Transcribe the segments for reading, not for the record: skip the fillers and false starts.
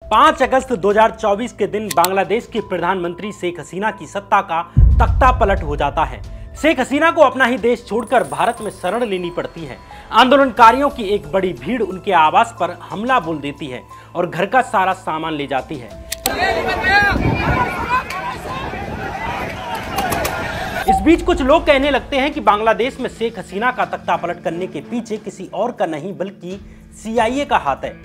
5 अगस्त 2024 के दिन बांग्लादेश के प्रधानमंत्री शेख हसीना की सत्ता का तख्ता पलट हो जाता है। शेख हसीना को अपना ही देश छोड़कर भारत में शरण लेनी पड़ती है। आंदोलनकारियों की एक बड़ी भीड़ उनके आवास पर हमला बोल देती है और घर का सारा सामान ले जाती है। इस बीच कुछ लोग कहने लगते हैं कि बांग्लादेश में शेख हसीना का तख्ता पलट करने के पीछे किसी और का नहीं बल्कि CIA का हाथ है।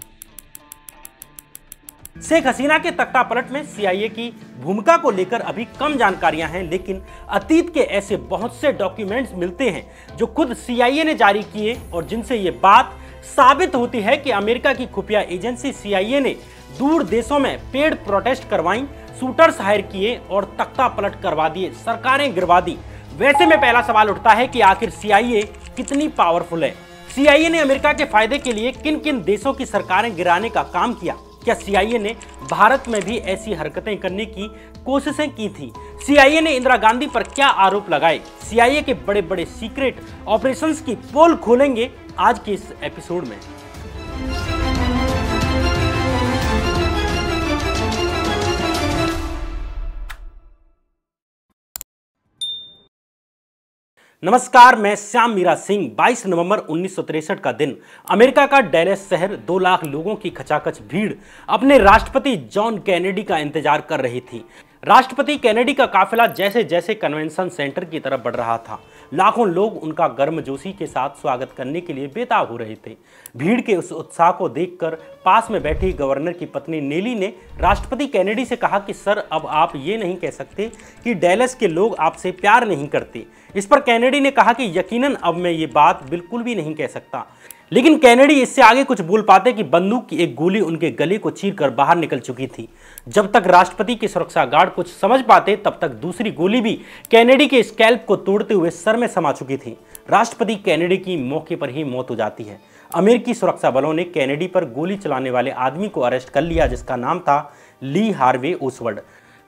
शेख हसीना के तख्ता पलट में CIA की भूमिका को लेकर अभी कम जानकारियां हैं, लेकिन अतीत के ऐसे बहुत से डॉक्यूमेंट्स मिलते हैं जो खुद CIA ने जारी किए और जिनसे ये बात साबित होती है कि अमेरिका की खुफिया एजेंसी CIA ने दूर देशों में पेड प्रोटेस्ट करवाई, शूटर्स हायर किए और तख्ता पलट करवा दिए, सरकारें गिरवा दी। वैसे में पहला सवाल उठता है कि आखिर CIA कितनी पावरफुल है। CIA ने अमेरिका के फायदे के लिए किन किन देशों की सरकारें गिराने का काम किया? क्या CIA ने भारत में भी ऐसी हरकतें करने की कोशिशें की थी? CIA ने इंदिरा गांधी पर क्या आरोप लगाए? CIA के बड़े बड़े सीक्रेट ऑपरेशंस की पोल खोलेंगे आज के इस एपिसोड में। नमस्कार, मैं श्याम मीरा सिंह। 22 नवंबर 1963 का दिन, अमेरिका का डैलस शहर 2 लाख लोगों की खचाखच भीड़ अपने राष्ट्रपति जॉन कैनेडी का इंतजार कर रही थी। राष्ट्रपति कैनेडी का काफिला जैसे जैसे कन्वेंशन सेंटर की तरफ बढ़ रहा था, लाखों लोग उनका गर्मजोशी के साथ स्वागत करने के लिए बेताब हो रहे थे। भीड़ के उस उत्साह को देखकर पास में बैठी गवर्नर की पत्नी नेली ने राष्ट्रपति कैनेडी से कहा कि सर, अब आप ये नहीं कह सकते कि डैलस के लोग आपसे प्यार नहीं करते। इस पर कैनेडी ने कहा कि यकीनन अब मैं ये बात बिल्कुल भी नहीं कह सकता। लेकिन कैनेडी इससे आगे कुछ बोल पाते कि बंदूक की एक गोली उनके गले को चीरकर बाहर निकल चुकी थी। जब तक राष्ट्रपति के सुरक्षा गार्ड कुछ समझ पाते, तब तक दूसरी गोली भी कैनेडी के स्कैल्प को तोड़ते हुए सर में समा चुकी थी। राष्ट्रपति कैनेडी की मौके पर ही मौत हो जाती है। अमेरिकी सुरक्षा बलों ने कैनेडी पर गोली चलाने वाले आदमी को अरेस्ट कर लिया, जिसका नाम था ली हार्वे ओसवर्ड।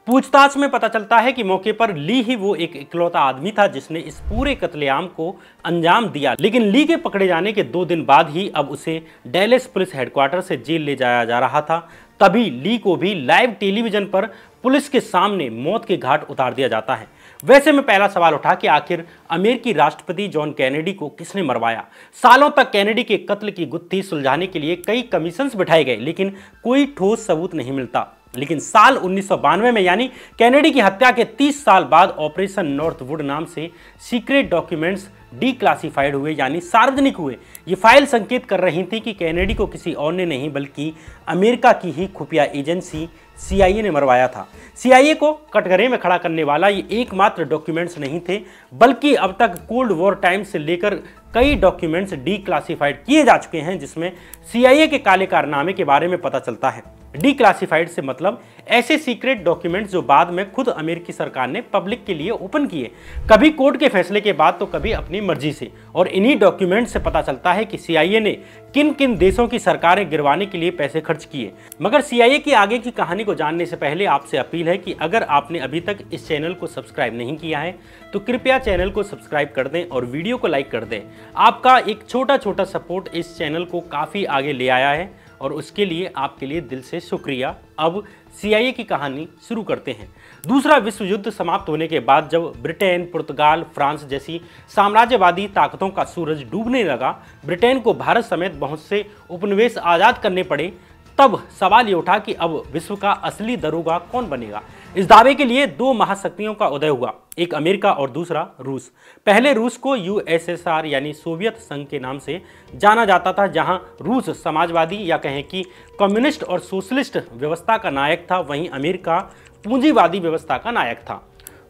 पूछताछ में पता चलता है कि मौके पर ली ही वो एक इकलौता आदमी था जिसने इस पूरे कत्लेआम को अंजाम दिया। लेकिन ली के पकड़े जाने के 2 दिन बाद ही अब उसे डैलस पुलिस हेडक्वार्टर से जेल ले जाया जा रहा था। तभी ली को भी लाइव टेलीविजन पर पुलिस के सामने मौत के घाट उतार दिया जाता है। वैसे में पहला सवाल उठा कि आखिर अमेरिकी राष्ट्रपति जॉन कैनेडी को किसने मरवाया? सालों तक कैनेडी के कत्ल की गुत्थी सुलझाने के लिए कई कमीशंस बिठाए गए, लेकिन कोई ठोस सबूत नहीं मिलता। लेकिन साल 1992 में, यानी कैनेडी की हत्या के 30 साल बाद, ऑपरेशन नॉर्थवुड नाम से सीक्रेट डॉक्यूमेंट्स डीक्लासिफाइड हुए, यानी सार्वजनिक हुए। ये फाइल संकेत कर रही थी कि कैनेडी को किसी और ने नहीं बल्कि अमेरिका की ही खुफिया एजेंसी CIA ने मरवाया था। CIA को कटघरे में खड़ा करने वाला ये एकमात्र डॉक्यूमेंट्स नहीं थे, बल्कि अब तक कोल्ड वॉर टाइम से लेकर कई डॉक्यूमेंट्स डीक्लासिफाइड किए जा चुके हैं, जिसमें CIA के काले कारनामे के बारे में पता चलता है। डीक्लासिफाइड से मतलब ऐसे सीक्रेट डॉक्यूमेंट्स जो बाद में खुद अमेरिकी सरकार ने पब्लिक के लिए ओपन किए, कभी कोर्ट के फैसले के बाद तो कभी अपनी मर्जी से। और इन्हीं डॉक्यूमेंट्स से पता चलता है कि CIA ने किन किन देशों की सरकारें गिरवाने के लिए पैसे खर्च किए। मगर CIA की आगे की कहानी को जानने से पहले आपसे अपील है कि अगर आपने अभी तक इस चैनल को सब्सक्राइब नहीं किया है तो कृपया चैनल को सब्सक्राइब कर दें और वीडियो को लाइक कर दें। आपका एक छोटा छोटा सपोर्ट इस चैनल को काफ़ी आगे ले आया है और उसके लिए आपके लिए दिल से शुक्रिया। अब CIA की कहानी शुरू करते हैं। दूसरा विश्व युद्ध समाप्त होने के बाद जब ब्रिटेन, पुर्तगाल, फ्रांस जैसी साम्राज्यवादी ताकतों का सूरज डूबने लगा, ब्रिटेन को भारत समेत बहुत से उपनिवेश आज़ाद करने पड़े, तब सवाल ये उठा कि अब विश्व का असली दरोगा कौन बनेगा। इस दावे के लिए 2 महाशक्तियों का उदय हुआ, एक अमेरिका और दूसरा रूस। पहले रूस को USSR यानी सोवियत संघ के नाम से जाना जाता था, जहां रूस समाजवादी या कहें कि कम्युनिस्ट और सोशलिस्ट व्यवस्था का नायक था, वहीं अमेरिका पूंजीवादी व्यवस्था का नायक था।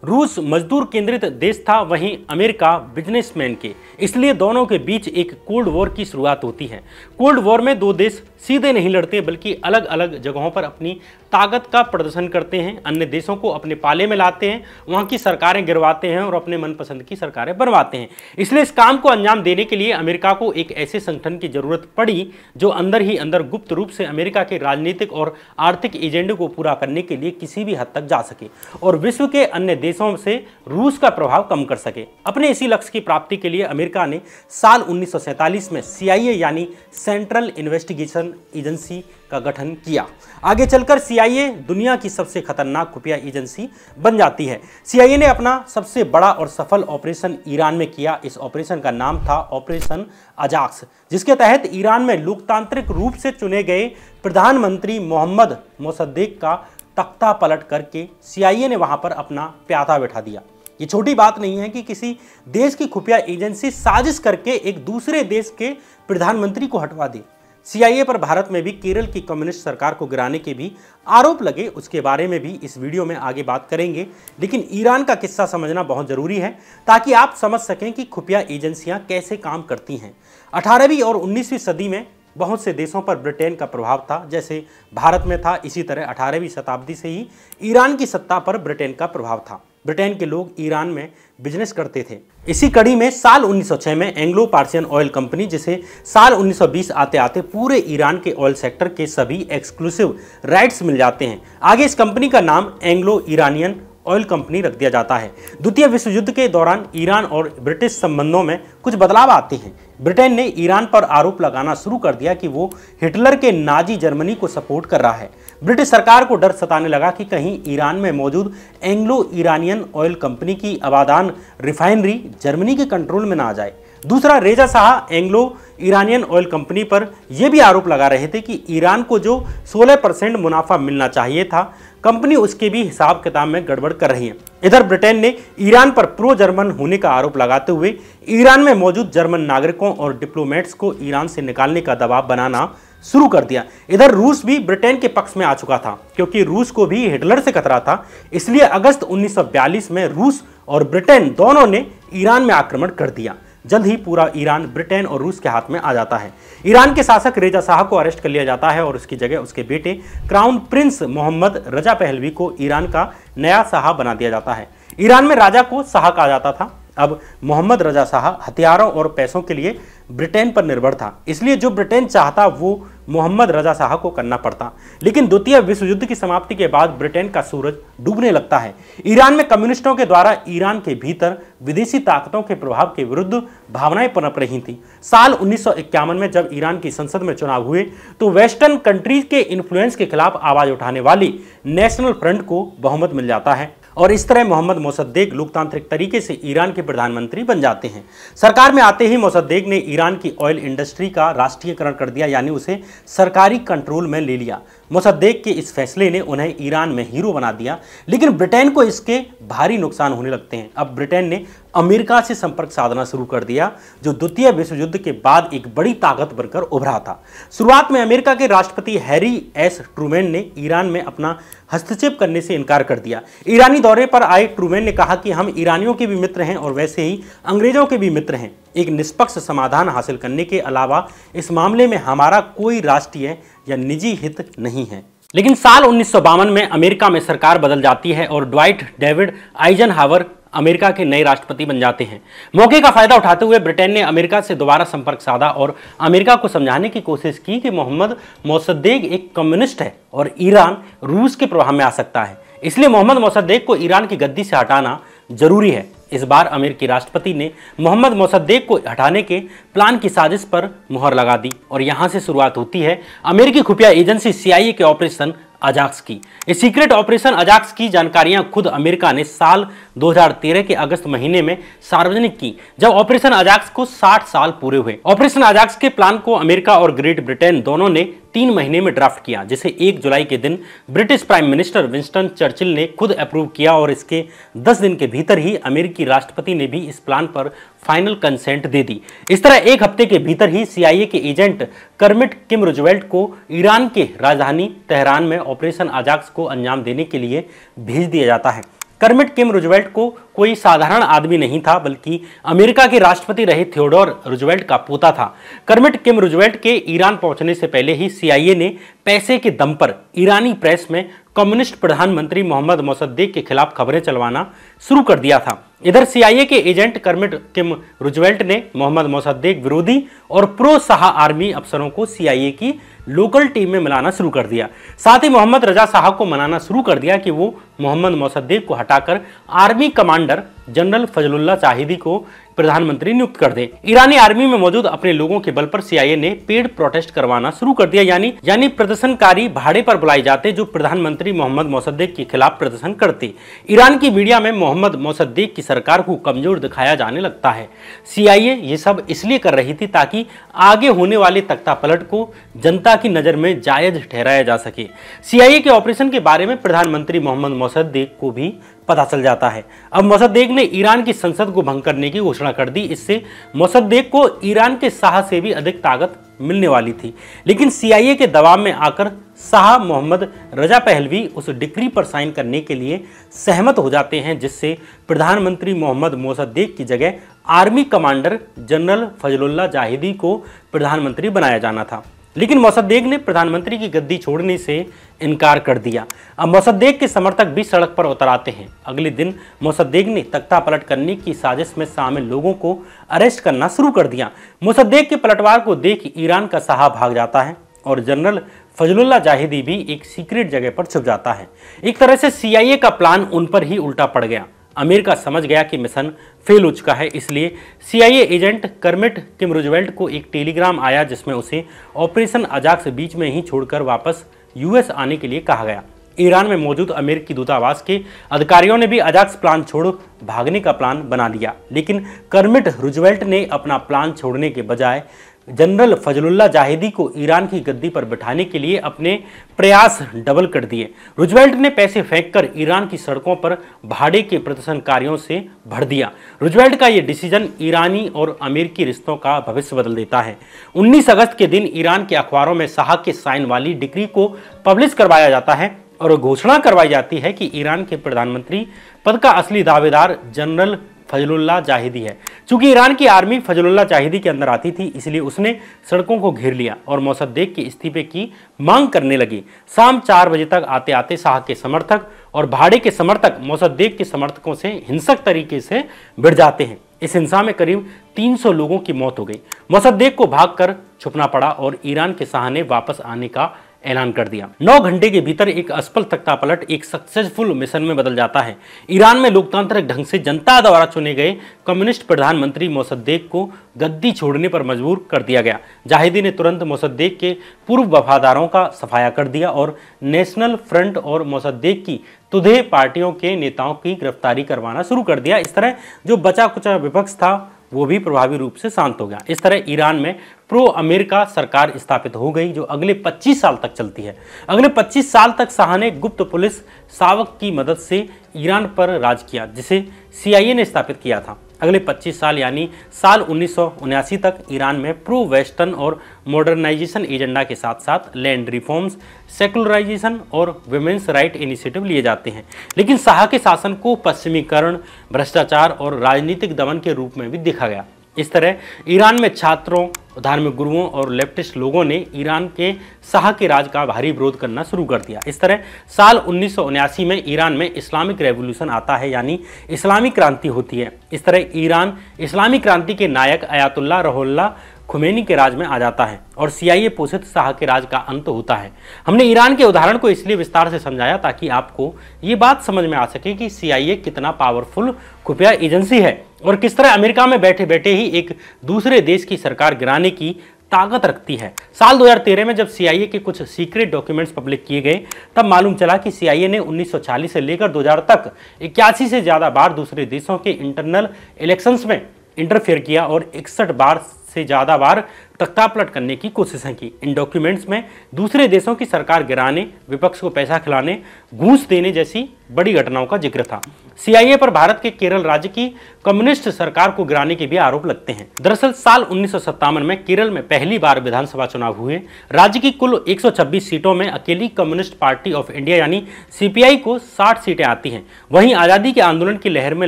रूस मजदूर केंद्रित देश था, वहीं अमेरिका बिजनेसमैन के। इसलिए दोनों के बीच एक कोल्ड वॉर की शुरुआत होती है। कोल्ड वॉर में 2 देश सीधे नहीं लड़ते बल्कि अलग अलग जगहों पर अपनी ताकत का प्रदर्शन करते हैं, अन्य देशों को अपने पाले में लाते हैं, वहां की सरकारें गिरवाते हैं और अपने मनपसंद की सरकारें बनवाते हैं। इसलिए इस काम को अंजाम देने के लिए अमेरिका को एक ऐसे संगठन की जरूरत पड़ी जो अंदर ही अंदर गुप्त रूप से अमेरिका के राजनीतिक और आर्थिक एजेंडे को पूरा करने के लिए किसी भी हद तक जा सके और विश्व के अन्य देशों से रूस का प्रभाव कम कर सके। अपने इसी लक्ष्य की प्राप्ति के लिए अमेरिका ने साल 1947 में CIA यानी सेंट्रल इन्वेस्टिगेशन एजेंसी का गठन किया। आगे चलकर CIA दुनिया की सबसे खतरनाक खुफिया एजेंसी बन जाती है। CIA ने अपना सबसे बड़ा और सफल ऑपरेशन ईरान में किया। इस ऑपरेशन का नाम था ऑपरेशन अजाक्स, जिसके तहत ईरान में लोकतांत्रिक रूप से चुने गए प्रधानमंत्री मोहम्मद मोसद्देक का तख्ता पलट करके CIA ने वहां पर अपना प्यादा बैठा दिया। ये छोटी बात नहीं है कि किसी देश की खुफिया एजेंसी साजिश करके एक दूसरे देश के प्रधानमंत्री को हटवा दे। CIA पर भारत में भी केरल की कम्युनिस्ट सरकार को गिराने के भी आरोप लगे, उसके बारे में भी इस वीडियो में आगे बात करेंगे। लेकिन ईरान का किस्सा समझना बहुत जरूरी है ताकि आप समझ सकें कि खुफिया एजेंसियां कैसे काम करती हैं। 18वीं और 19वीं सदी में बहुत से देशों पर ब्रिटेन का प्रभाव था, जैसे भारत में था। इसी तरह 18वीं शताब्दी से ही ईरान की सत्ता पर ब्रिटेन का प्रभाव था। ब्रिटेन के लोग ईरान में बिजनेस करते थे। इसी कड़ी में साल 1906 में एंग्लो पर्शियन ऑयल कंपनी, जिसे साल 1920 आते आते पूरे ईरान के ऑयल सेक्टर के सभी एक्सक्लूसिव राइट्स मिल जाते हैं। आगे इस कंपनी का नाम एंग्लो ईरानियन ऑयल कंपनी रख दिया जाता है। द्वितीय विश्व युद्ध के दौरान ईरान और ब्रिटिश संबंधों में कुछ बदलाव आते हैं। ब्रिटेन ने ईरान पर आरोप लगाना शुरू कर दिया कि वो हिटलर के नाजी जर्मनी को सपोर्ट कर रहा है। ब्रिटिश सरकार को डर सताने लगा कि कहीं ईरान में मौजूद एंग्लो ईरानियन ऑयल कंपनी की आबादान रिफाइनरी जर्मनी के कंट्रोल में ना आ जाए। दूसरा, रेजा Shah Anglo Iranian oil company पर यह भी आरोप लगा रहे थे कि ईरान को जो 16% मुनाफा मिलना चाहिए था, कंपनी उसके भी हिसाब किताब में गड़बड़ कर रही है। इधर ब्रिटेन ने ईरान पर प्रो जर्मन होने का आरोप लगाते हुए ईरान में मौजूद जर्मन नागरिकों और डिप्लोमेट्स को ईरान से निकालने का दबाव बनाना शुरू कर दिया। इधर रूस भी ब्रिटेन के पक्ष में आ चुका था, क्योंकि रूस को भी हिटलर से खतरा था। इसलिए अगस्त 1942 में रूस और ब्रिटेन दोनों ने ईरान में आक्रमण कर दिया। जल्द ही पूरा ईरान ब्रिटेन और रूस के हाथ में आ जाता है। ईरान के शासक रेजा शाह को अरेस्ट कर लिया जाता है और उसकी जगह उसके बेटे crown prince Mohammad Reza Pahlavi को ईरान का नया शाह बना दिया जाता है। ईरान में राजा को शाह कहा जाता था। अब मोहम्मद रजा शाह हथियारों और पैसों के लिए ब्रिटेन पर निर्भर था, इसलिए जो ब्रिटेन चाहता वो मोहम्मद रजा शाह को करना पड़ता। लेकिन द्वितीय विश्व युद्ध की समाप्ति के बाद ब्रिटेन का सूरज डूबने लगता है। ईरान में कम्युनिस्टों के द्वारा ईरान के भीतर विदेशी ताकतों के प्रभाव के विरुद्ध भावनाएं पनप रही थी। साल 1951 में जब ईरान की संसद में चुनाव हुए तो वेस्टर्न कंट्रीज के इन्फ्लुएंस के खिलाफ आवाज उठाने वाली नेशनल फ्रंट को बहुमत मिल जाता है और इस तरह मोहम्मद मोसद्देक लोकतांत्रिक तरीके से ईरान के प्रधानमंत्री बन जाते हैं। सरकार में आते ही मोसद्देक ने ईरान की ऑयल इंडस्ट्री का राष्ट्रीयकरण कर दिया, यानी उसे सरकारी कंट्रोल में ले लिया। मोसद्देक के इस फैसले ने उन्हें ईरान में हीरो बना दिया, लेकिन ब्रिटेन को इसके भारी नुकसान होने लगते हैं। अब ब्रिटेन ने अमेरिका से संपर्क साधना शुरू कर दिया, जो द्वितीय विश्व युद्ध के बाद एक बड़ी ताकत बनकर उभरा था। शुरुआत में अमेरिका के राष्ट्रपति हैरी एस ट्रूमैन ने ईरान में अपना हस्तक्षेप करने से इनकार कर दिया। ईरानी दौरे पर आए ट्रूमैन ने कहा कि हम ईरानियों के भी मित्र हैं और वैसे ही अंग्रेजों के भी मित्र हैं। एक निष्पक्ष समाधान हासिल करने के अलावा इस मामले में हमारा कोई राष्ट्रीय या निजी हित नहीं है। लेकिन साल 1952 में अमेरिका में सरकार बदल जाती है और ड्वाइट डेविड आइजनहावर अमेरिका के नए राष्ट्रपति बन जाते हैं। मौके का फायदा उठाते हुए ब्रिटेन ने अमेरिका से दोबारा संपर्क साधा और अमेरिका को समझाने की कोशिश की कि मोहम्मद मोसद्देक एक कम्युनिस्ट है और ईरान रूस के प्रभाव में आ सकता है, इसलिए मोहम्मद मोसद्देक को ईरान की गद्दी से हटाना जरूरी है। इस बार अमेरिकी राष्ट्रपति ने मोहम्मद मोसद्देक को हटाने के प्लान की साजिश पर मुहर लगा दी और यहां से शुरुआत होती है अमेरिकी खुफिया एजेंसी CIA के ऑपरेशन अजाक्स की। इस सीक्रेट ऑपरेशन अजाक्स की जानकारियां खुद अमेरिका ने साल 2013 के अगस्त महीने में सार्वजनिक की, जब ऑपरेशन अजाक्स को 60 साल पूरे हुए। ऑपरेशन अजाक्स के प्लान को अमेरिका और ग्रेट ब्रिटेन दोनों ने 3 महीने में ड्राफ्ट किया, जिसे 1 जुलाई के दिन British prime minister Winston Churchill ने खुद अप्रूव किया और इसके 10 दिन के भीतर ही अमेरिकी राष्ट्रपति ने भी इस प्लान पर फाइनल कंसेंट दे दी। इस तरह 1 हफ्ते के भीतर ही CIA के एजेंट कर्मिट किम रूजवेल्ट को ईरान के राजधानी तेहरान में ऑपरेशन अजाक्स को अंजाम देने के लिए भेज दिया जाता है। कर्मिट किम रूजवेल्ट को कोई साधारण आदमी नहीं था, बल्कि अमेरिका के राष्ट्रपति रहे थियोडोर रूजवेल्ट का पोता था। कर्मिट किम रूजवेल्ट के ईरान पहुंचने से पहले ही CIA ने पैसे के दम पर ईरानी प्रेस में कम्युनिस्ट प्रधानमंत्री मोहम्मद मोसद्देक के खिलाफ खबरें चलवाना शुरू कर दिया था। इधर सीआईए के एजेंट कर्मिट किम रूजवेल्ट ने मोहम्मद मोसद्देक विरोधी और प्रो शाह आर्मी अफसरों को सीआईए की लोकल टीम में मिलाना शुरू कर दिया। साथ ही मोहम्मद रजा शाह को मनाना शुरू कर दिया कि वो मोहम्मद मोसद्देक को हटाकर आर्मी कमांडर जनरल फजलुल्लाह जाहिदी को प्रधानमंत्री नियुक्त कर दे। ईरानी आर्मी में मौजूद अपने लोगों के बल पर सीआईए ने पेड प्रोटेस्ट करवाना शुरू कर दिया, यानी प्रदर्शनकारी भाड़े पर बुलाए जाते जो प्रधानमंत्री मोहम्मद मोसद्देक के खिलाफ प्रदर्शन करते। ईरान की मीडिया में मोहम्मद मोसद्देक की सरकार को कमजोर दिखाया जाने लगता है। सीआईए ये सब इसलिए कर रही थी ताकि आगे होने वाले तख्तापलट को जनता की नजर में जायज ठहराया जा सके। सीआईए के ऑपरेशन के बारे में प्रधानमंत्री मोहम्मद मोसद्देक को भी पता चल जाता है। अब मोसद्देक ने ईरान की संसद को भंग करने की घोषणा कर दी। इससे मोसद्देक को ईरान के शाह से भी अधिक ताकत मिलने वाली थी, लेकिन सीआईए के दबाव में आकर शाह मोहम्मद रजा पहलवी उस डिक्री पर साइन करने के लिए सहमत हो जाते हैं, जिससे प्रधानमंत्री मोहम्मद मोसद्देक की जगह आर्मी कमांडर जनरल फजलुल्लाह जाहिदी को प्रधानमंत्री बनाया जाना था। लेकिन मोसद्देक ने प्रधानमंत्री की गद्दी छोड़ने से इनकार कर दिया। अब मोसद्देक के समर्थक भी सड़क पर उतर आते हैं। अगले दिन मोसद्देक ने तख्तापलट करने की साजिश में शामिल लोगों को अरेस्ट करना शुरू कर दिया। मोसद्देक के पलटवार को देख ईरान का शाह भाग जाता है और जनरल फजलुल्लाह जाहिदी भी एक सीक्रेट जगह पर छुप जाता है। एक तरह से सीआईए का प्लान उन पर ही उल्टा पड़ गया। अमेरिका समझ गया कि मिशन फेल हो चुका है, इसलिए सीआईए एजेंट कर्मिट किम रूजवेल्ट को एक टेलीग्राम आया जिसमें उसे ऑपरेशन अजाक्स बीच में ही छोड़कर वापस यूएस आने के लिए कहा गया। ईरान में मौजूद अमेरिकी दूतावास के अधिकारियों ने भी अजाक्स प्लान छोड़ भागने का प्लान बना लिया, लेकिन कर्मिट रूजवेल्ट ने अपना प्लान छोड़ने के बजाय जनरल फजलुल्लाह जाहिदी को ईरान की गद्दी पर बिठाने के लिए अपने प्रयास डबल कर दिए। रूजवेल्ट ने पैसे फेंककर ईरान की सड़कों पर भाड़े के प्रदर्शनकारियों से भर दिया। रूजवेल्ट का यह डिसीजन ईरानी और अमेरिकी रिश्तों का भविष्य बदल देता है। 19 अगस्त के दिन ईरान के अखबारों में शाह के साइन वाली डिक्री को पब्लिश करवाया जाता है और घोषणा करवाई जाती है कि ईरान के प्रधानमंत्री पद का असली दावेदार जनरल फजलुल्लाह जाहिदी है। चूंकि ईरान की आर्मी फजलुल्लाह जाहिदी के अंदर आती थी, इसलिए उसने सड़कों को घेर लिया और मोसद्देक के इस्तीफे की मांग करने लगी। शाम 4 बजे तक आते आते शाह के समर्थक और भाड़े के समर्थक मोसद्देक के समर्थकों से हिंसक तरीके से भिड़ जाते हैं। इस हिंसा में करीब 300 लोगों की मौत हो गई। मोसद्देक को भागकर छुपना पड़ा और ईरान के शाह ने वापस आने का ऐलान कर दिया। 9 घंटे के भीतर एक असफल तख्तापलट एक सक्सेसफुल मिशन में बदल जाता है। ईरान में लोकतांत्रिक ढंग से जनता द्वारा चुने गए कम्युनिस्ट प्रधानमंत्री मोसद्देक को गद्दी छोड़ने पर मजबूर कर दिया गया। जाहिदी ने तुरंत मोसद्देक के पूर्व वफादारों का सफाया कर दिया और नेशनल फ्रंट और मोसद्देक की तुधे पार्टियों के नेताओं की गिरफ्तारी करवाना शुरू कर दिया। इस तरह जो बचा कुचा विपक्ष था वो भी प्रभावी रूप से शांत हो गया। इस तरह ईरान में प्रो अमेरिका सरकार स्थापित हो गई जो अगले 25 साल तक चलती है। अगले 25 साल तक शाह ने गुप्त पुलिस शावक की मदद से ईरान पर राज किया, जिसे सीआईए ने स्थापित किया था। अगले 25 साल यानी साल 1979 तक ईरान में प्रो वेस्टर्न और मॉडर्नाइजेशन एजेंडा के साथ साथ लैंड रिफॉर्म्स, सेकुलराइजेशन और वुमेन्स राइट इनिशिएटिव लिए जाते हैं। लेकिन शाह के शासन को पश्चिमीकरण, भ्रष्टाचार और राजनीतिक दमन के रूप में भी देखा गया। इस तरह ईरान में छात्रों, धार्मिक गुरुओं और लेफ्टिस्ट लोगों ने ईरान के शाह के राज का भारी विरोध करना शुरू कर दिया। इस तरह साल 1979 में ईरान में इस्लामिक रेवोल्यूशन आता है, यानी इस्लामी क्रांति होती है। इस तरह ईरान इस्लामी क्रांति के नायक अयातुल्लाह रुहुल्लाह खुमैनी के राज में आ जाता है और सीआईए पोषित शाह के राज का अंत होता है। हमने ईरान के उदाहरण को इसलिए विस्तार से समझाया ताकि आपको ये बात समझ में आ सके कि सीआईए कितना पावरफुल खुफिया एजेंसी है और किस तरह अमेरिका में बैठे बैठे ही एक दूसरे देश की सरकार गिराने की ताकत रखती है। साल 2013 में जब सीआईए के कुछ सीक्रेट डॉक्यूमेंट्स पब्लिक किए गए तब मालूम चला कि सीआईए ने 1940 से लेकर 2000 तक 81 से ज़्यादा बार दूसरे देशों के इंटरनल इलेक्शंस में इंटरफेयर किया और 61 बार से ज़्यादा बार तख्तापलट करने की कोशिशें की। इन डॉक्यूमेंट्स में दूसरे देशों की सरकार गिराने, विपक्ष को पैसा खिलाने, घूस देने जैसी बड़ी घटनाओं का जिक्र था। सीआईए पर भारत के केरल राज्य की कम्युनिस्ट सरकार को गिराने के भी आरोप लगते हैं। दरअसल साल 1957 में केरल में पहली बार विधानसभा चुनाव हुए। राज्य की कुल 126 सीटों में अकेली कम्युनिस्ट पार्टी ऑफ इंडिया यानी सीपीआई को 60 सीटें आती हैं। वहीं आज़ादी के आंदोलन की लहर में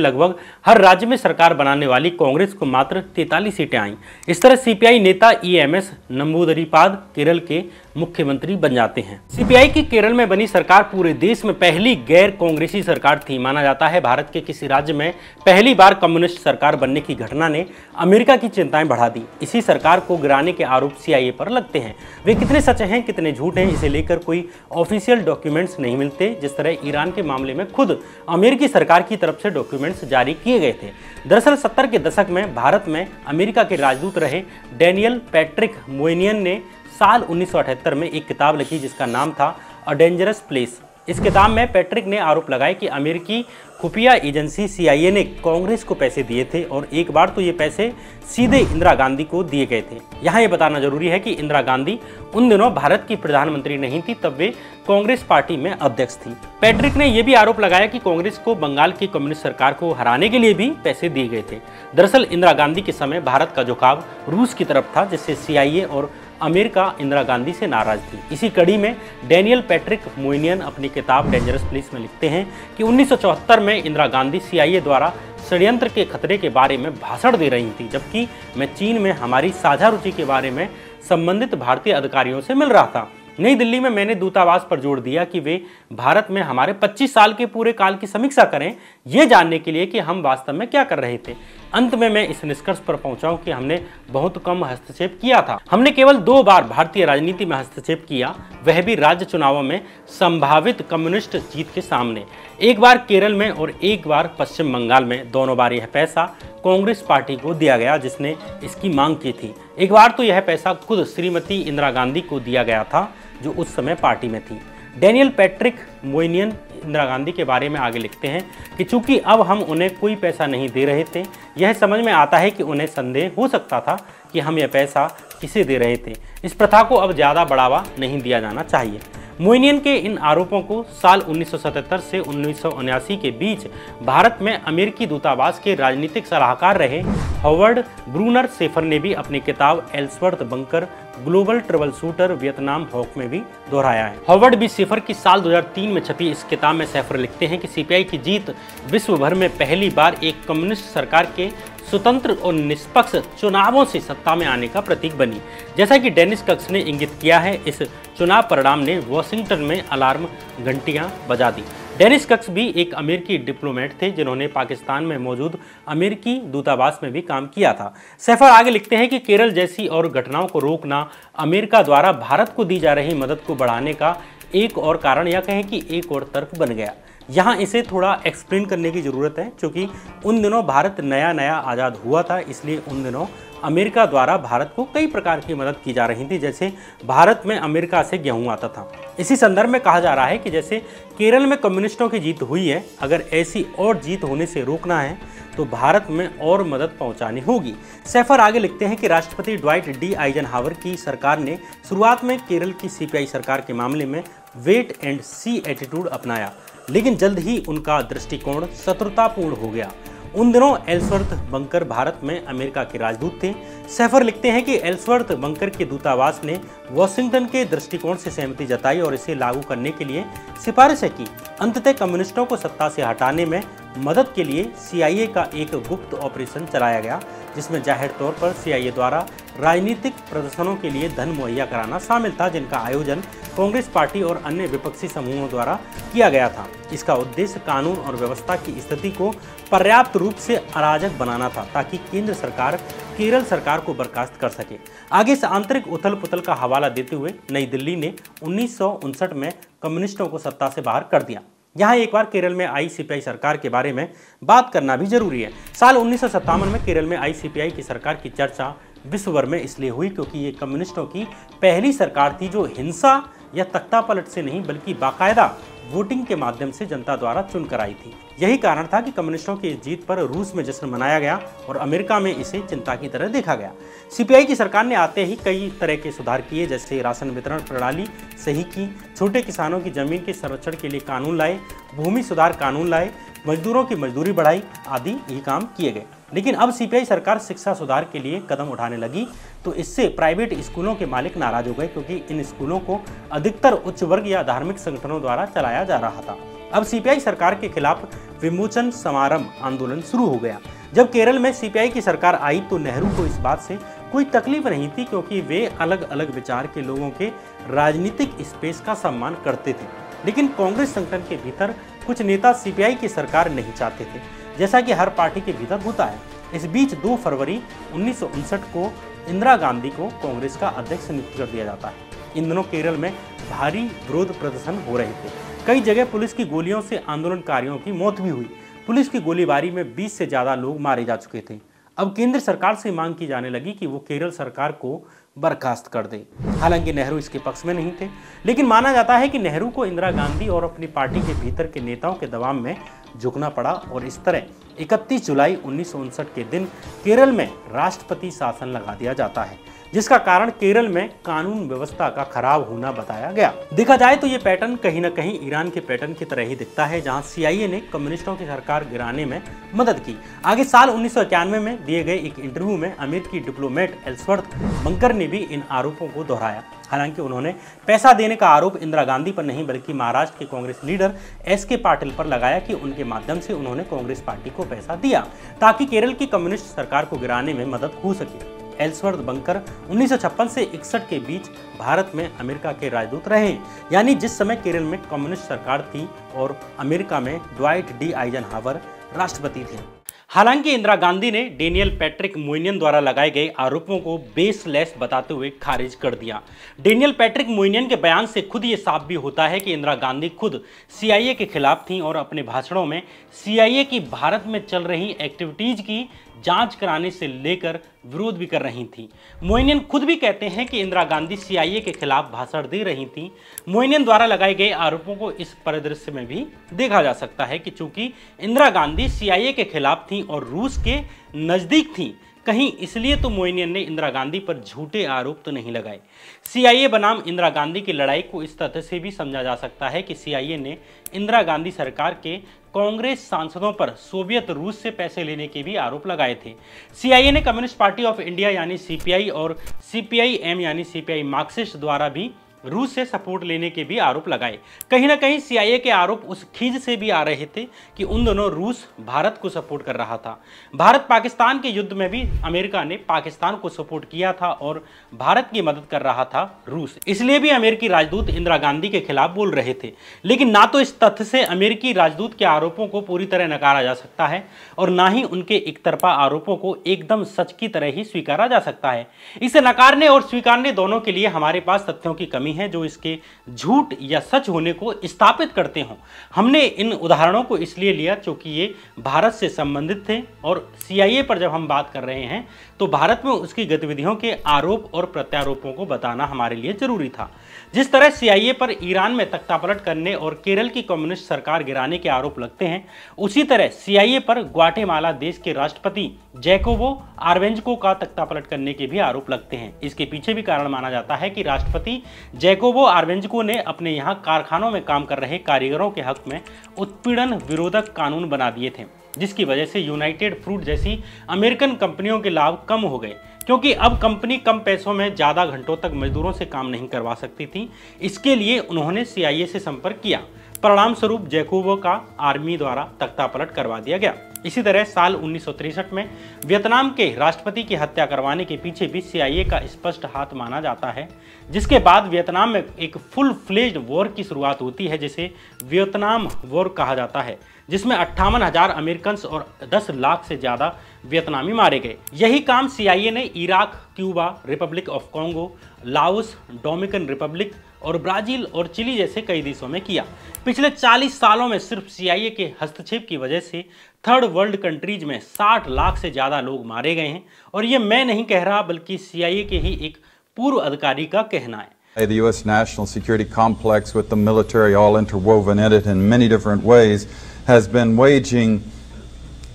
लगभग हर राज्य में सरकार बनाने वाली कांग्रेस को मात्र 43 सीटें आईं। इस तरह सीपीआई नेता ईएमएस नंबूदरीपाद केरल के मुख्यमंत्री बन जाते हैं। सीपीआई की केरल में बनी सरकार पूरे देश में पहली गैर कांग्रेसी सरकार थी। माना जाता है भारत के किसी राज्य में पहली बार कम्युनिस्ट सरकार बनने की घटना ने अमेरिका की चिंताएं बढ़ा दी। इसी सरकार को गिराने के आरोप सीआईए पर लगते हैं। वे कितने सच हैं कितने झूठ हैं इसे लेकर कोई ऑफिशियल डॉक्यूमेंट्स नहीं मिलते। जिस तरह ईरान के मामले में खुद अमेरिकी सरकार की तरफ से डॉक्यूमेंट्स जारी किए गए थे। दरअसल 70 के दशक में भारत में अमेरिका के राजदूत रहे डैनियल पैट्रिक मोइनियन ने साल 1978 में एक किताब लिखी जिसका नाम था अ डेंजरस प्लेस। इस किताब में पैट्रिक ने आरोप लगाया कि अमेरिकी खुफिया एजेंसी सीआईए ने कांग्रेस को पैसे दिए थे और एक बार तो ये पैसे सीधे इंदिरा गांधी को दिए गए थे। यहाँ ये बताना जरूरी है कि इंदिरा गांधी उन दिनों भारत की प्रधानमंत्री नहीं थी, तब वे कांग्रेस पार्टी में अध्यक्ष थी। पैट्रिक ने यह भी आरोप लगाया कि कांग्रेस को बंगाल की कम्युनिस्ट सरकार को हराने के लिए भी पैसे दिए गए थे। दरअसल इंदिरा गांधी के समय भारत का झुकाव रूस की तरफ था, जिससे सीआईए और अमेरिका इंदिरा गांधी से नाराज थी। इसी कड़ी में डैनियल पैट्रिक मोइनियन अपनी किताब डेंजरस प्लेस में लिखते हैं कि 1974 में इंदिरा गांधी सीआईए द्वारा षड्यंत्र के खतरे के बारे में भाषण दे रही थी, जबकि मैं चीन में हमारी साझा रुचि के बारे में संबंधित भारतीय अधिकारियों से मिल रहा था। नई दिल्ली में मैंने दूतावास पर जोर दिया कि वे भारत में हमारे 25 साल के पूरे काल की समीक्षा करें, यह जानने के लिए कि हम वास्तव में क्या कर रहे थे। अंत में मैं इस निष्कर्ष पर पहुंचा कि हमने बहुत कम हस्तक्षेप किया था। हमने केवल 2 बार भारतीय राजनीति में हस्तक्षेप किया, वह भी राज्य चुनावों में संभावित कम्युनिस्ट जीत के सामने। एक बार केरल में और एक बार पश्चिम बंगाल में। दोनों बार यह पैसा कांग्रेस पार्टी को दिया गया जिसने इसकी मांग की थी। एक बार तो यह पैसा खुद श्रीमती इंदिरा गांधी को दिया गया था जो उस समय पार्टी में थी। डैनियल पैट्रिक मोइनियन इंदिरा गांधी के बारे में आगे लिखते हैं कि चूंकि अब हम उन्हें कोई पैसा नहीं दे रहे थे, यह समझ में आता है कि उन्हें संदेह हो सकता था कि हम यह पैसा किसे दे रहे थे। इस प्रथा को अब ज़्यादा बढ़ावा नहीं दिया जाना चाहिए। मोइनियन के इन आरोपों को साल 1977 से 1979 के बीच भारत में अमेरिकी दूतावास के राजनीतिक सलाहकार रहे हॉवर्ड ब्रूनर सेफर ने भी अपनी किताब Ellsworth Bunker Global Troubleshooter Vietnam Hawk में भी दोहराया है। हॉवर्ड बी सेफर की साल 2003 में छपी इस किताब में सेफर लिखते हैं कि सीपीआई की जीत विश्व भर में पहली बार एक कम्युनिस्ट सरकार के स्वतंत्र और निष्पक्ष चुनावों से सत्ता में आने का प्रतीक बनी। जैसा कि डेनिस कक्स ने इंगित किया है, इस चुनाव परिणाम ने वॉशिंगटन में अलार्म घंटियां बजा दी। डेनिस कक्स भी एक अमेरिकी डिप्लोमेट थे जिन्होंने पाकिस्तान में मौजूद अमेरिकी दूतावास में भी काम किया था। सेफर आगे लिखते हैं कि केरल जैसी और घटनाओं को रोकना अमेरिका द्वारा भारत को दी जा रही मदद को बढ़ाने का एक और कारण, या कहें कि एक और तर्क बन गया। यहाँ इसे थोड़ा एक्सप्लेन करने की ज़रूरत है, क्योंकि उन दिनों भारत नया नया आज़ाद हुआ था, इसलिए उन दिनों अमेरिका द्वारा भारत को कई प्रकार की मदद की जा रही थी। जैसे भारत में अमेरिका से गेहूं आता था। इसी संदर्भ में कहा जा रहा है कि जैसे केरल में कम्युनिस्टों की जीत हुई है, अगर ऐसी और जीत होने से रोकना है तो भारत में और मदद पहुंचानी होगी। सेफर आगे लिखते हैं कि राष्ट्रपति ड्वाइट डी आइजनहावर की सरकार ने शुरुआत में केरल की सीपीआई सरकार के मामले में वेट एंड सी एटीट्यूड अपनाया, लेकिन जल्द ही उनका दृष्टिकोण शत्रुतापूर्ण हो गया। उन दिनों एल्सवर्थ बंकर भारत में अमेरिका के राजदूत थे। सेफर लिखते हैं कि एल्सवर्थ बंकर के दूतावास ने वॉशिंगटन के दृष्टिकोण से सहमति जताई और इसे लागू करने के लिए सिफारिशें की। अंततः कम्युनिस्टों को सत्ता से हटाने में मदद के लिए सीआईए का एक गुप्त ऑपरेशन चलाया गया, जिसमें जाहिर तौर पर सीआईए द्वारा राजनीतिक प्रदर्शनों के लिए धन मुहैया कराना शामिल था, जिनका आयोजन कांग्रेस पार्टी और अन्य विपक्षी समूहों द्वारा किया गया था। इसका उद्देश्य कानून और व्यवस्था की स्थिति को पर्याप्त रूप से अराजक बनाना था, ताकि केंद्र सरकार केरल सरकार को बर्खास्त कर सके। आगे से आंतरिक उथल पुथल का हवाला देते हुए नई दिल्ली ने 1959 में कम्युनिस्टों को सत्ता से बाहर कर दिया। यहाँ एक बार केरल में आई सीपीआई सरकार के बारे में बात करना भी जरूरी है। साल 1957 में केरल में आई सीपीआई की सरकार की चर्चा विश्व भर में इसलिए हुई क्योंकि ये कम्युनिस्टों की पहली सरकार थी जो हिंसा या तख्तापलट से नहीं बल्कि बाकायदा वोटिंग के माध्यम से जनता द्वारा चुनकर आई थी। यही कारण था कि कम्युनिस्टों की जीत पर रूस में जश्न मनाया गया और अमेरिका में इसे चिंता की तरह देखा गया। सीपीआई की सरकार ने आते ही कई तरह के सुधार किए, जैसे राशन वितरण प्रणाली सही की, छोटे किसानों की जमीन के संरक्षण के लिए कानून लाए, भूमि सुधार कानून लाए, मजदूरों की मजदूरी बढ़ाई आदि ये काम किए गए। लेकिन अब सीपीआई सरकार शिक्षा सुधार के लिए कदम उठाने लगी तो इससे प्राइवेट स्कूलों के मालिक नाराज हो गए, क्योंकि इन स्कूलों को अधिकतर उच्च वर्ग या धार्मिक संगठनों द्वारा चलाया जा रहा था। अब सीपीआई सरकार के खिलाफ विमोचन समारंभ आंदोलन शुरू हो गया। जब केरल में सीपीआई की सरकार आई तो नेहरू को इस बात से कोई तकलीफ नहीं थी, क्योंकि वे अलग अलग विचार के लोगों के राजनीतिक स्पेस का सम्मान करते थे। लेकिन कांग्रेस संगठन के भीतर कुछ नेता सीपीआई की सरकार नहीं चाहते थे, जैसा कि हर पार्टी के भीतर होता है। इस बीच 2 फरवरी 1959 को इंदिरा गांधी को कांग्रेस का अध्यक्ष नियुक्त कर दिया जाता है। इन दिनों केरल में भारी विरोध प्रदर्शन हो रहे थे। कई जगह पुलिस की गोलियों से आंदोलनकारियों की मौत भी हुई। पुलिस की गोलीबारी में 20 से ज्यादा लोग मारे जा चुके थे। अब केंद्र सरकार से मांग की जाने लगी कि वो केरल सरकार को बर्खास्त कर दे। हालांकि नेहरू इसके पक्ष में नहीं थे, लेकिन माना जाता है कि नेहरू को इंदिरा गांधी और अपनी पार्टी के भीतर के नेताओं के दबाव में झुकना पड़ा और इस तरह 31 जुलाई 1959 के दिन केरल में राष्ट्रपति शासन लगा दिया जाता है, जिसका कारण केरल में कानून व्यवस्था का खराब होना बताया गया। देखा जाए तो ये पैटर्न कहीं न कहीं ईरान के पैटर्न की तरह ही दिखता है, जहां सीआईए ने कम्युनिस्टों की सरकार गिराने में मदद की। आगे साल 1991 में दिए गए एक इंटरव्यू में अमेरिकी डिप्लोमेट एल्सवर्थ बंकर ने भी इन आरोपों को दोहराया। हालांकि उन्होंने पैसा देने का आरोप इंदिरा गांधी पर नहीं, बल्कि महाराष्ट्र के कांग्रेस लीडर एस.के. पाटिल पर लगाया कि उनके माध्यम से उन्होंने कांग्रेस पार्टी को पैसा दिया ताकि केरल की कम्युनिस्ट सरकार को गिराने में मदद हो सके। एल्सवर्थ बंकर 1956 से 61 के बीच भारत में अमेरिका के राजदूत रहे, यानी जिस समय केरल में कम्युनिस्ट सरकार थी और अमेरिका में ड्वाइट डी आइजनहावर राष्ट्रपति थे। हालांकि इंदिरा गांधी ने डेनियल पैट्रिक मोइनियन द्वारा लगाए गए आरोपों को बेसलेस बताते हुए खारिज कर दिया। डेनियल पैट्रिक मोइनियन के बयान से खुद ये साफ भी होता है कि इंदिरा गांधी खुद सीआईए के खिलाफ थीं और अपने भाषणों में सीआईए की भारत में चल रही एक्टिविटीज की जांच कराने से लेकर विरोध भी कर रही थी। मोइनियन खुद भी कहते हैं कि इंदिरा गांधी सीआईए के खिलाफ भाषण दे रही थी। मोइनियन द्वारा लगाए गए आरोपों को इस परिदृश्य में भी देखा जा सकता है कि चूंकि इंदिरा गांधी सीआईए के खिलाफ थी और रूस के नजदीक थी, कहीं इसलिए तो मोइनियन ने इंदिरा गांधी पर झूठे आरोप तो नहीं लगाए। सीआईए बनाम इंदिरा गांधी की लड़ाई को इस तथ्य से भी समझा जा सकता है कि सीआईए ने इंदिरा गांधी सरकार के कांग्रेस सांसदों पर सोवियत रूस से पैसे लेने के भी आरोप लगाए थे। सीआईए ने कम्युनिस्ट पार्टी ऑफ इंडिया यानी सीपीआई और सीपीआई-एम यानी सीपीआई मार्क्सिस्ट द्वारा भी रूस से सपोर्ट लेने के भी आरोप लगाए। कहीं ना कहीं सीआईए के आरोप उस खीज से भी आ रहे थे कि उन दोनों रूस भारत को सपोर्ट कर रहा था। भारत पाकिस्तान के युद्ध में भी अमेरिका ने पाकिस्तान को सपोर्ट किया था और भारत की मदद कर रहा था रूस। इसलिए भी अमेरिकी राजदूत इंदिरा गांधी के खिलाफ बोल रहे थे। लेकिन ना तो इस तथ्य से अमेरिकी राजदूत के आरोपों को पूरी तरह नकारा जा सकता है और ना ही उनके एकतरफा आरोपों को एकदम सच की तरह ही स्वीकारा जा सकता है। इसे नकारने और स्वीकारने दोनों के लिए हमारे पास तथ्यों की कमी है जो इसके झूठ या सच होने को स्थापित करते हों। हमने इन उदाहरणों को इसलिए लिया क्योंकि ये भारत से संबंधित थे और सीआईए पर जब हम बात कर रहे हैं तो भारत में उसकी गतिविधियों के आरोप और प्रत्यारोपों को बताना हमारे लिए जरूरी था। जिस तरह सीआईए पर ईरान में तख्तापलट करने और केरल की कम्युनिस्ट सरकार गिराने के आरोप लगते हैं, उसी तरह सीआईए पर ग्वाटेमाला देश के राष्ट्रपति जैकोबो आर्वेंजको का तख्तापलट करने के भी आरोप लगते हैं। इसके पीछे भी कारण माना जाता है कि राष्ट्रपति जैकोबो आर्वेंजको ने अपने यहाँ कारखानों में काम कर रहे कारीगरों के हक में उत्पीड़न विरोधक कानून बना दिए थे, जिसकी वजह से यूनाइटेड फ्रूट जैसी अमेरिकन कंपनियों के लाभ कम हो गए, क्योंकि अब कंपनी कम पैसों में ज़्यादा घंटों तक मजदूरों से काम नहीं करवा सकती थी। इसके लिए उन्होंने सीआईए से संपर्क किया। परिणाम स्वरूप जैकोबो का आर्मी द्वारा तख्तापलट करवा दिया गया। इसी तरह साल 1963 में वियतनाम के राष्ट्रपति की हत्या करवाने के पीछे भी सीआईए का स्पष्ट हाथ माना जाता है, जिसके बाद वियतनाम में एक फुल फ्लेज्ड वॉर की शुरुआत होती है, जिसे वियतनाम वॉर कहा जाता है, जिसमें 58,000 अमेरिकन और 10 लाख से ज़्यादा वियतनामी मारे गए। यही काम सीआईए ने Iraq, Cuba, Republic of Congo, Laos, Dominican Republic और ब्राज़ील और चिली जैसे कई देशों में किया। पिछले 40 सालों में सिर्फ सीआईए के हस्तक्षेप की वजह से थर्ड वर्ल्ड कंट्रीज में 60 लाख से ज़्यादा लोग मारे गए हैं और ये मैं नहीं कह रहा बल्कि सीआईए के ही एक पूर्व अधिकारी का कहना है। The U.S. national security complex with the military all interwoven in it in many different ways has been waging,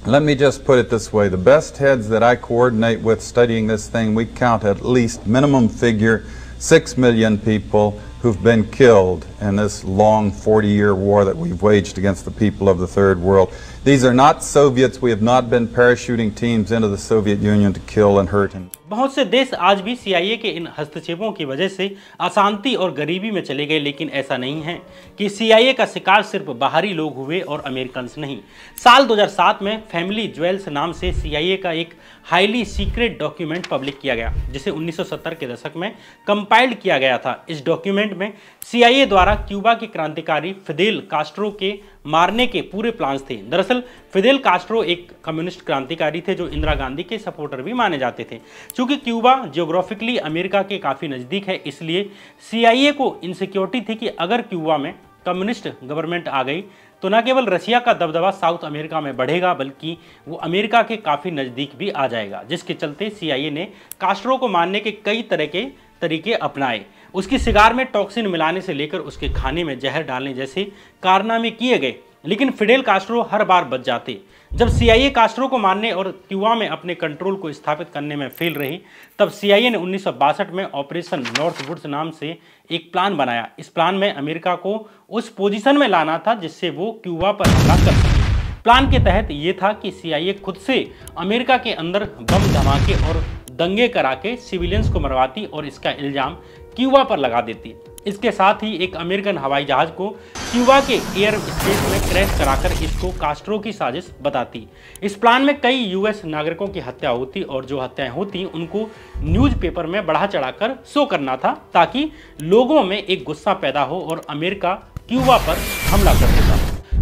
let me just put it this way, the best heads that I coordinate with studying this thing, we count at least minimum figure 6 million people who've been killed in this long 40-year war that we've waged against the people of the Third World. These are not Soviets. We have not been parachuting teams into the Soviet Union to kill and hurt. बहुत से देश आज भी CIA के इन हस्तक्षेपों की वजह से अशांति और गरीबी में चले गए, लेकिन ऐसा नहीं है कि CIA का शिकार सिर्फ बाहरी लोग हुए और अमेरिकन नहीं। साल 2007 में फैमिली ज्वेल्स नाम से CIA का एक हाईली सीक्रेट डॉक्यूमेंट पब्लिक किया गया, जिसे 1970 के दशक में कंपाइल्ड किया गया था। इस डॉक्यूमेंट में CIA द्वारा क्यूबा के क्रांतिकारी फिदेल कास्ट्रो के मारने के पूरे प्लान्स थे। दरअसल फिदेल कास्ट्रो एक कम्युनिस्ट क्रांतिकारी थे जो इंदिरा गांधी के सपोर्टर भी माने जाते थे। चूंकि क्यूबा जियोग्राफिकली अमेरिका के काफ़ी नज़दीक है, इसलिए CIA को इनसिक्योरिटी थी कि अगर क्यूबा में कम्युनिस्ट गवर्नमेंट आ गई तो न केवल रशिया का दबदबा साउथ अमेरिका में बढ़ेगा, बल्कि वो अमेरिका के काफ़ी नज़दीक भी आ जाएगा, जिसके चलते CIA ने कास्ट्रो को मारने के कई तरह के तरीके अपनाए। उसकी सिगार में टॉक्सिन मिलाने से लेकर उसके खाने में जहर डालने जैसे कारनामे किए गए, लेकिन फिडेल कास्ट्रो हर बार बच जाते। जब CIA कास्ट्रो को मारने और क्यूबा में अपने कंट्रोल को स्थापित करने में फेल रही, तब CIA ने 1962 में ऑपरेशन नॉर्थवुड्स नाम से एक प्लान बनाया। इस प्लान में अमेरिका को उस पोजीशन में लाना था जिससे वो क्यूबा पर हमला कर सके। प्लान के तहत ये था कि CIA खुद से अमेरिका के अंदर बम धमाके और दंगे करा के सिविलियंस को मरवाती और इसका इल्ज़ाम क्यूबा पर लगा देती। इसके साथ ही एक अमेरिकन हवाई जहाज को क्यूबा के एयर स्पेस में क्रैश कराकर इसको कास्ट्रो की साजिश बताती। इस प्लान में कई US नागरिकों की हत्या होती और जो हत्याएं होती उनको न्यूज़पेपर में बढ़ा चढ़ाकर शो करना था, ताकि लोगों में एक गुस्सा पैदा हो और अमेरिका क्यूबा पर हमला कर देता।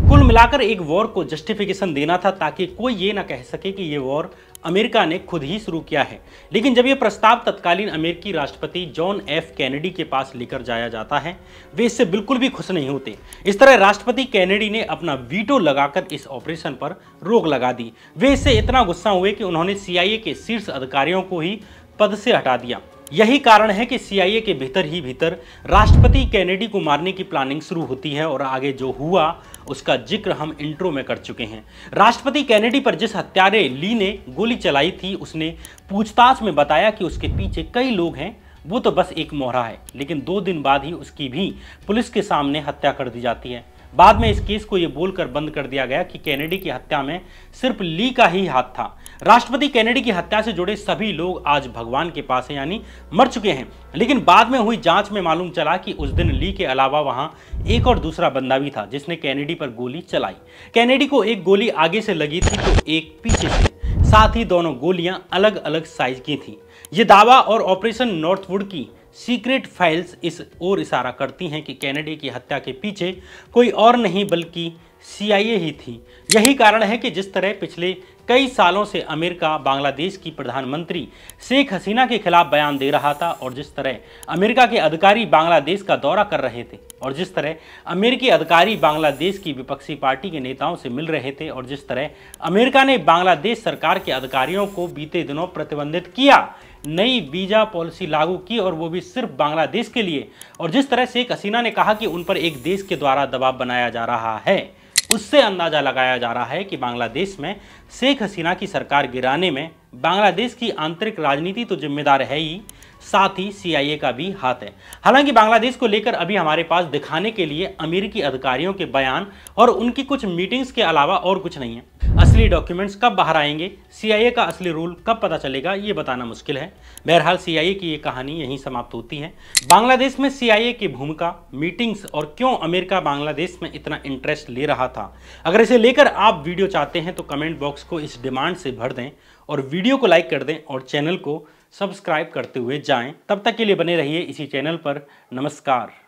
कुल मिलाकर एक वॉर को जस्टिफिकेशन देना था, ताकि कोई ये ना कह सके कि ये वॉर अमेरिका ने खुद ही शुरू किया है। लेकिन जब ये प्रस्ताव तत्कालीन अमेरिकी राष्ट्रपति जॉन F कैनेडी के पास लेकर जाया जाता है, वे इससे बिल्कुल भी खुश नहीं होते। इस तरह राष्ट्रपति कैनेडी ने अपना वीटो लगाकर इस ऑपरेशन पर रोक लगा दी। वे इससे इतना गुस्सा हुए कि उन्होंने CIA के शीर्ष अधिकारियों को ही पद से हटा दिया। यही कारण है कि CIA के भीतर ही भीतर राष्ट्रपति कैनेडी को मारने की प्लानिंग शुरू होती है और आगे जो हुआ उसका जिक्र हम इंट्रो में कर चुके हैं। राष्ट्रपति कैनेडी पर जिस हत्यारे ली ने गोली चलाई थी, उसने पूछताछ में बताया कि उसके पीछे कई लोग हैं, वो तो बस एक मोहरा है। लेकिन 2 दिन बाद ही उसकी भी पुलिस के सामने हत्या कर दी जाती है। बाद में इस केस को ये बोलकर बंद कर दिया गया कि कैनेडी की हत्या में सिर्फ ली का ही हाथ था। राष्ट्रपति कैनेडी की हत्या से जुड़े सभी लोग आज भगवान के पास हैं, यानी मर चुके हैं। लेकिन बाद में हुई जांच में मालूम चला कि उस दिन ली के अलावा वहां एक और दूसरा बंदा भी था जिसने कैनेडी पर गोली चलाई। कैनेडी को एक गोली आगे से लगी थी तो एक पीछे से, साथ ही दोनों गोलियां अलग अलग साइज की थी। ये दावा और ऑपरेशन नॉर्थवुड की सीक्रेट फाइल्स इस ओर इशारा करती हैं कि कैनेडी की हत्या के पीछे कोई और नहीं बल्कि CIA ही थी। यही कारण है कि जिस तरह पिछले कई सालों से अमेरिका बांग्लादेश की प्रधानमंत्री शेख हसीना के खिलाफ बयान दे रहा था, और जिस तरह अमेरिका के अधिकारी बांग्लादेश का दौरा कर रहे थे, और जिस तरह अमेरिकी अधिकारी बांग्लादेश की विपक्षी पार्टी के नेताओं से मिल रहे थे, और जिस तरह अमेरिका ने बांग्लादेश सरकार के अधिकारियों को बीते दिनों प्रतिबंधित किया, नई वीजा पॉलिसी लागू की और वो भी सिर्फ बांग्लादेश के लिए, और जिस तरह शेख हसीना ने कहा कि उन पर एक देश के द्वारा दबाव बनाया जा रहा है, उससे अंदाजा लगाया जा रहा है कि बांग्लादेश में शेख हसीना की सरकार गिराने में बांग्लादेश की आंतरिक राजनीति तो जिम्मेदार है ही, साथ ही CIA का भी हाथ है। हालांकि बांग्लादेश को लेकर अभी हमारे पास दिखाने के लिए अमेरिकी अधिकारियों के बयान और उनकी कुछ मीटिंग्स के अलावा और कुछ नहीं है। असली डॉक्यूमेंट्स कब बाहर आएंगे, CIA का असली रूल कब पता चलेगा, ये बताना मुश्किल है। बहरहाल CIA की ये कहानी यहीं समाप्त होती है। बांग्लादेश में CIA की भूमिका, मीटिंग्स और क्यों अमेरिका बांग्लादेश में इतना इंटरेस्ट ले रहा था, अगर इसे लेकर आप वीडियो चाहते हैं तो कमेंट बॉक्स को इस डिमांड से भर दें और वीडियो को लाइक कर दें और चैनल को सब्सक्राइब करते हुए जाएं। तब तक के लिए बने रहिए इसी चैनल पर। नमस्कार।